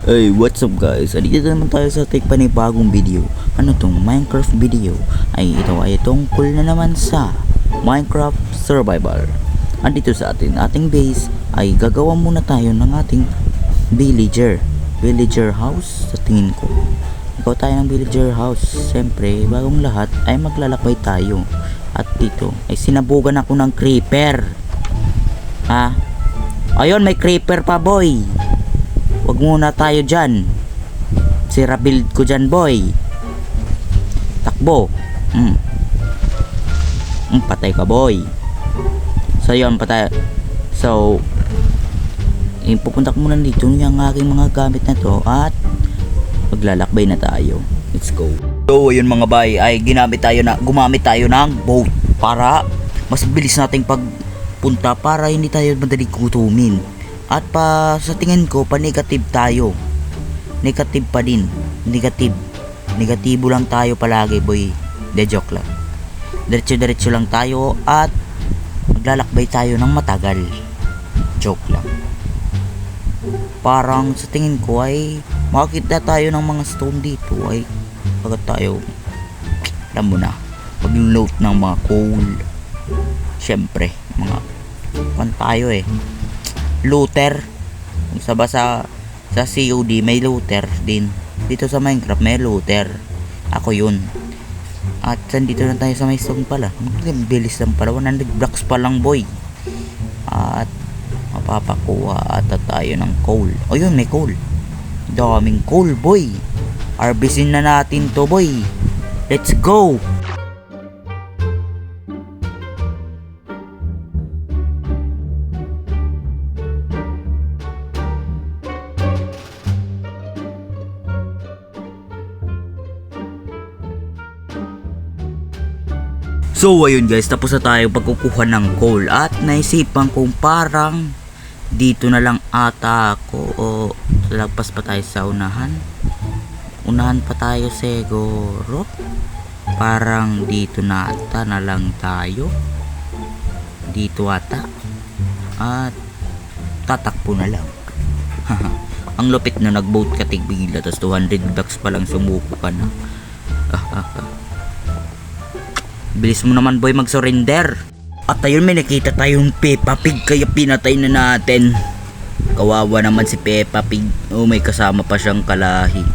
Hey, what's up guys? Andito naman tayo sa ating panibagong video. Ano tong Minecraft video? Ito ay tungkol na naman sa Minecraft Survival. Andito sa ating base ay gagawa muna tayo ng ating villager house sa tingin ko. Ikaw tayo ng villager house. Siyempre, bagong lahat ay maglalakbay tayo. At dito ay sinabugan ako ng creeper. Ayun, may creeper pa, boy. Wag muna tayo dyan. Sira build ko dyan, boy. Takbo. Patay ka, boy. So yun, patay. So pupunta ko muna dito yung aking mga gamit na to. At maglalakbay na tayo. Let's go. So yun mga bay, ay gumamit tayo ng boat para mas bilis nating pagpunta, para hindi tayo madaling gutumin. At sa tingin ko, pa-negative tayo. Negative pa din. Negatibo lang tayo palagi, boy. De joke lang. Diretso lang tayo at maglalakbay tayo ng matagal. Joke lang. Parang sa tingin ko ay makakita tayo ng mga stone dito ay pagkat tayo, alam mo na, mag-loot ng mga coal. Syempre, mga tayo looter. Kung sa COD may looter din. Dito sa Minecraft may looter. Ako yun. At dito na tayo sa may stone pala. Bilis lang pala, 100 blocks pa lang, boy. At mapapakuha ata tayo ng coal. Ayun, may coal. Daming coal, boy. Harvestin na natin to, boy. Let's go. So ayun guys, tapos na tayo pagkukuha ng coal. At naisipan kong parang dito na lang ata ako, o lagpas pa tayo sa unahan pa tayo siguro. Parang dito na ata na lang tayo. Dito ata. At tatakbo na lang. Ang lupit na nag-boat ka tigbigla, tapos 200 bucks pa lang sumuko ka na. Bilis mo naman, boy, mag-surrender. At ayun, may nakita tayong Peppa Pig, kaya pinatay na natin. Kawawa naman si Peppa Pig. May kasama pa siyang kalahi.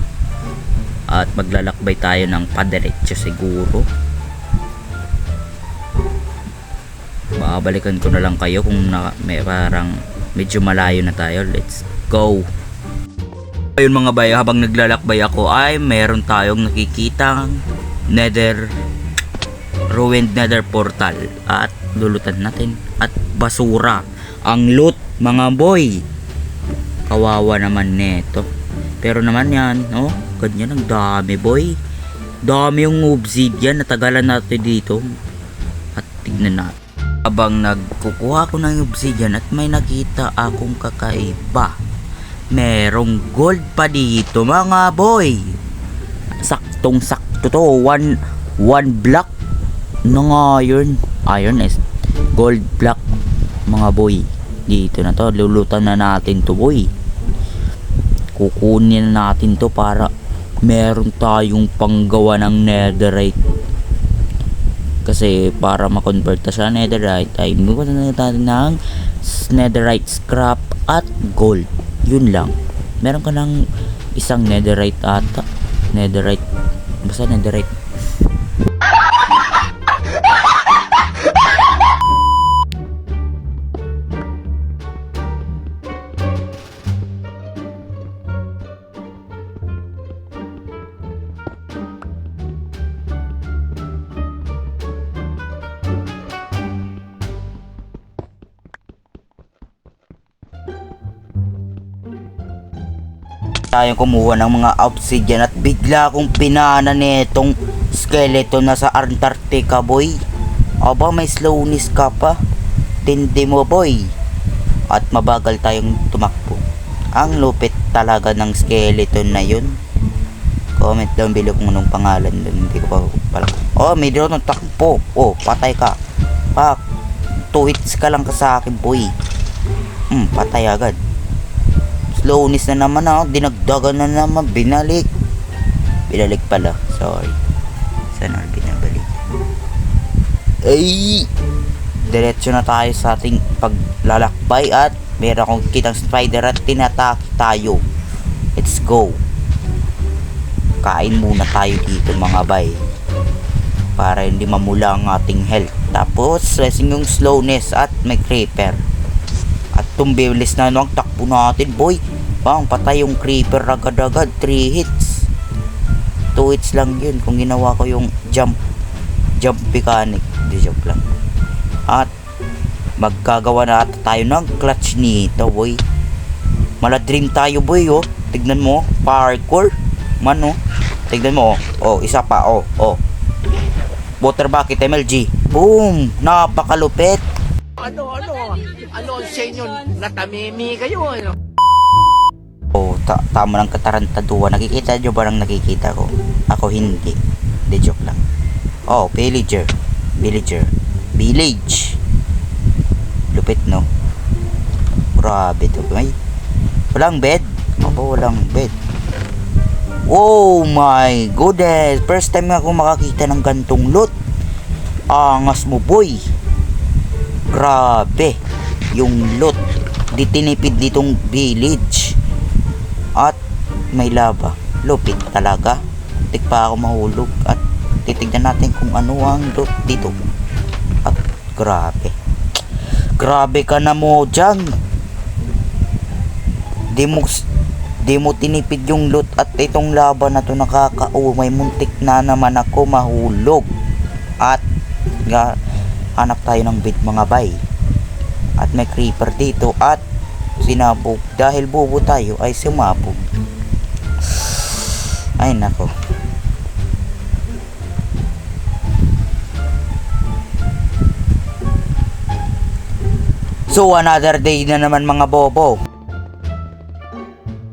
At maglalakbay tayo ng padiretso siguro. Babalikan ko na lang kayo kung parang medyo malayo na tayo. Let's go. Ayun mga bay, habang naglalakbay ako ay meron tayong nakikitang ruined nether portal. At lulutan natin. At basura ang loot, mga boy. Kawawa naman neto. Pero naman yan, ganyan ang dami, boy. Dami yung obsidian. Natagalan natin dito. At tignan natin. Habang nagkukuha ko ng obsidian at may nakita akong kakaiba. Merong gold pa dito, mga boy. Saktong sakto to. One block ng iron is gold block, mga boy. Dito na to, lulutan na natin to, boy. Kukunin na natin to para meron tayong panggawa ng netherite. Kasi para ma-convert na siya netherite ay magkakaroon na natin ng netherite scrap at gold. Yun lang. Meron ka ng isang netherite ata. Basta netherite. Tayong kumuha ng mga obsidian at bigla akong pinana nitong skeleton na sa Antarctica, boy. Aba, may slowness ka pa. Tindi mo, boy. At mabagal tayong tumakbo. Ang lupit talaga ng skeleton na yun. Comment down below kung anong pangalan doon. Hindi ko pa pala. May drone ng takbo. Patay ka. 2 hits ka lang ka sa akin, boy. Patay agad. slowness na naman ako. Dinagdagan na naman. Binalik pala. Sorry. Sana binabalik. Ay! Diretso na tayo sa ating paglalakbay at meron akong kitang spider at tinatake tayo. Let's go. Kain muna tayo dito mga bay. Para hindi mamula ang ating health. Tapos, stressing yung slowness at may creeper. At tumbilis na ang takbo natin, boy. Bang, patay yung creeper agad-agad. 3 hits. 2 hits lang yun kung ginawa ko yung jump mechanic. Di joke lang. At magkagawa na ata tayo ng clutch nito, boy. Maladream tayo, boy, oh. Tignan mo, parkour. Man, oh. Tignan mo, oh. Oh, isa pa, oh. Oh. Water bucket, MLG. Boom! Napakalupit. Ano ang sa inyo? Natamimi kayo, ano? Oh, tama ng katarantaduan. Nakikita nyo ba nang nakikita ko? Ako hindi. De joke lang. Oh, villager. Village. Lupit, no? Grabe to. Ay, walang bed. Aba, walang bed. Oh my goodness. First time ako makakita ng gantong loot. Angas mo, boy. Grabe. Yung loot. Di tinipid ditong village. At may lava. Lupit talaga. Tik pa ako mahulog. At titignan natin kung ano ang loot dito. At grabe. Grabe ka na mo dyan. Di mo tinipid yung loot. At itong lava na to may muntik na naman ako mahulog. At hanap tayo ng bed mga bay. At may creeper dito. At sinabog. Dahil bobo tayo ay sumabog. Ay nako. So another day na naman mga bobo.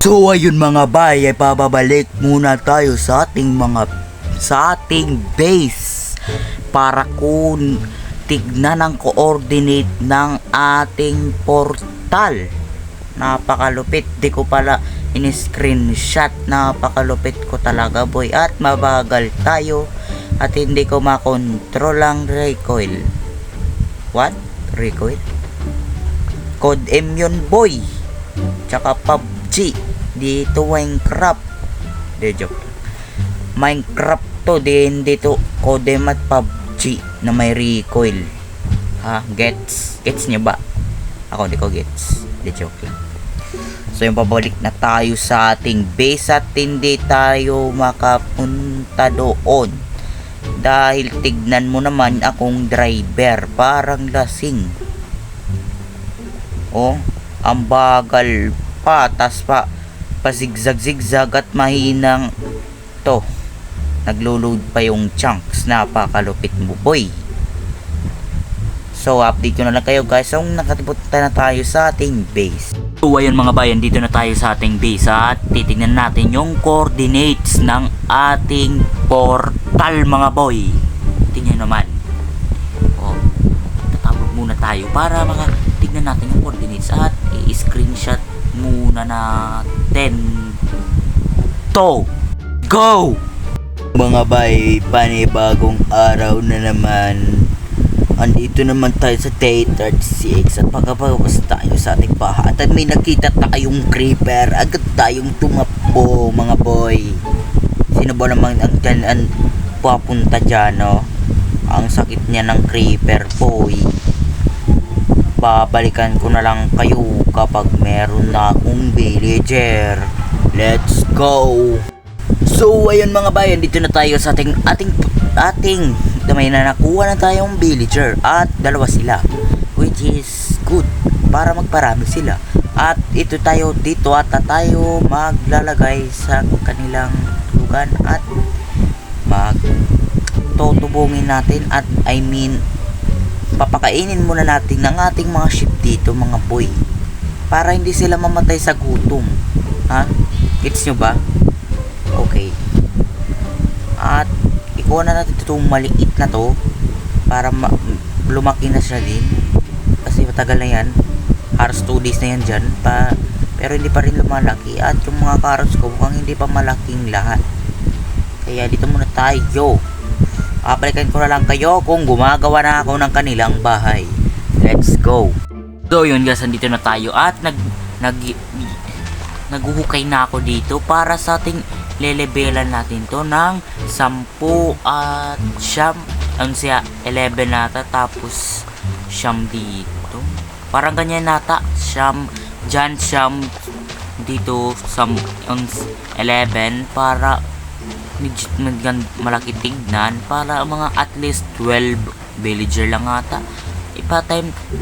So ayun mga bay, ay pababalik muna tayo sa ating base para kung tignan ang coordinate ng ating portal. Napakalupit, di ko pala in-screenshot. Napakalupit ko talaga, boy. At mabagal tayo at hindi ko makontrol ang recoil. What? Recoil? Code M yun, boy. Tsaka PUBG. Dito Minecraft. De joke. Minecraft to, hindi to Code M at PUBG na may recoil. Ha? Gets nyo ba? Ako hindi ko gets. De joke lang. So yung pabalik na tayo sa ating base at hindi tayo makapunta doon. Dahil tignan mo naman akong driver. Parang lasing. Oh, ang bagal pa. Tas pa zigzag at mahinang to. Naglo-load pa yung chunks. Napakalupit mo, boy. So update ko na lang kayo guys. So nakatipunta na tayo sa ating base. So ayun mga bayan, dito na tayo sa ating base at titingnan natin yung coordinates ng ating portal mga boy. Tingnan naman. Oh, tatawag muna tayo para tignan natin yung coordinates at i-screenshot muna natin to. Go! Mga bay, panibagong araw na naman. Andito naman tayo sa day 36 at pagkapagpas tayo sa ating baha at may nakita tayong creeper. Agad tayong tumakbo mga boy. Sino ba naman ang papunta dyan, no? Ang sakit niya ng creeper, boy. Babalikan ko na lang kayo kapag meron na akong villager. Let's go! So ayun mga bayan, dito na tayo sa ating may na nakuha na tayong villager at dalawa sila, which is good para magparami sila. At ito tayo dito at tayo maglalagay sa kanilang lugan at tutubungin natin at papakainin muna natin ng ating mga sheep dito mga boy, para hindi sila mamatay sa gutom. Ha? Gets nyo ba? Okay. At ikuha na natin itong maliit na to para lumaki na siya din, kasi matagal na yan, halos 2 days na yan dyan pero pero hindi pa rin lumalaki at yung mga carrots ko mukhang hindi pa malaking lahat. Kaya dito muna tayo. Apalikan ko na lang kayo kung gumagawa na ako ng kanilang bahay. Let's go. So yun guys, andito na tayo at naghuhukay na ako dito para sa ating lelebelan natin to ng 10 at 11 nata, tapos 9 dito. Parang ganyan nata, dyan dito sa 11 para medyo malaki tignan, para mga at least 12 villager lang ata.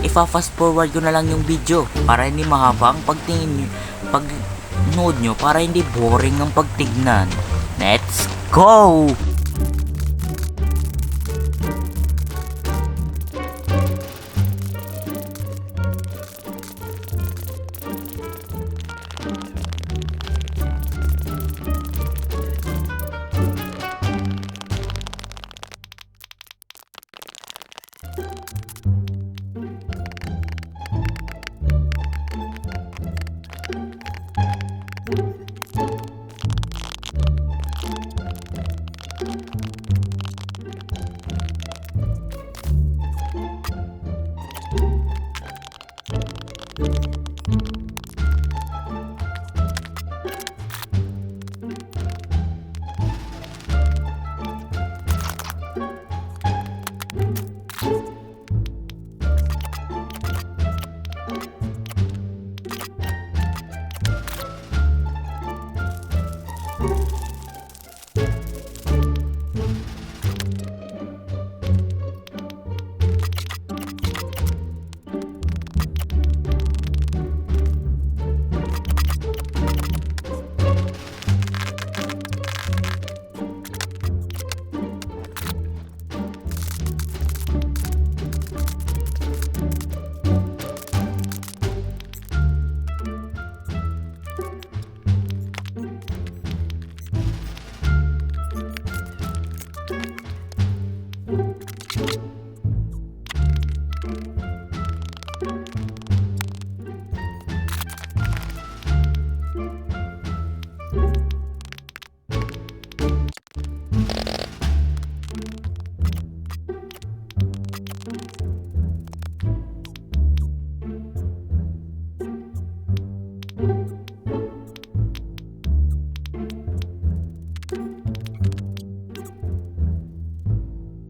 Ipa-fast forward ko na lang yung video para hindi mahaba ang pagnood nyo, para hindi boring ang pagtignan. Let's go!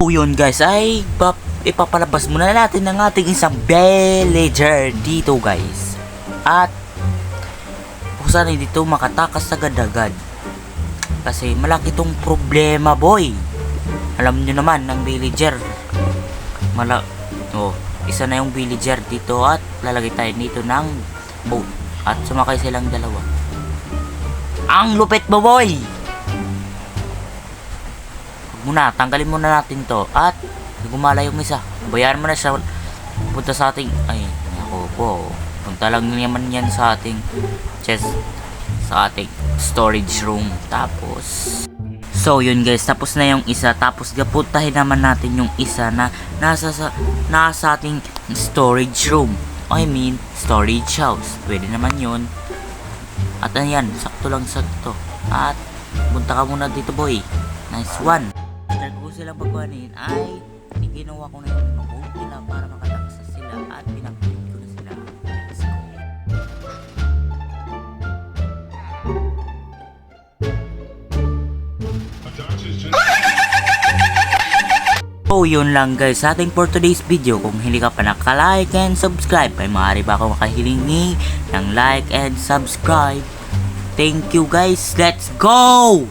So yun guys, ay ipapalabas muna natin ang ating isang villager dito guys. At sana dito makatakas agad-agad, kasi malaki tong problema boy. Alam nyo naman ng villager, isa na yung villager dito, at lalagay tayo dito ng boat at sumakay silang dalawa. Ang lupit mo boy. Muna, tanggalin muna natin to, at gumala yung isa, bayaran mo na siya, punta sa ating, ay ako po, punta lang naman yan sa ating chest, sa ating storage room. Tapos so yun guys, tapos na yung isa, tapos gapuntahin naman natin yung isa na nasa ating storage room, I mean storage house, pwede naman yun. At ayan, sakto lang sakto, at punta ka muna dito boy. Nice one. Kung silang pagkuhanin ay ginawa ko na yung boat nila para makataksa sila, at pinapilip ko na sila. Let's go. So yun lang guys sa ating for today's video. Kung hindi ka pa naka-like and subscribe, ay maaari ba akong makahilingi ng like and subscribe. Thank you guys. Let's go!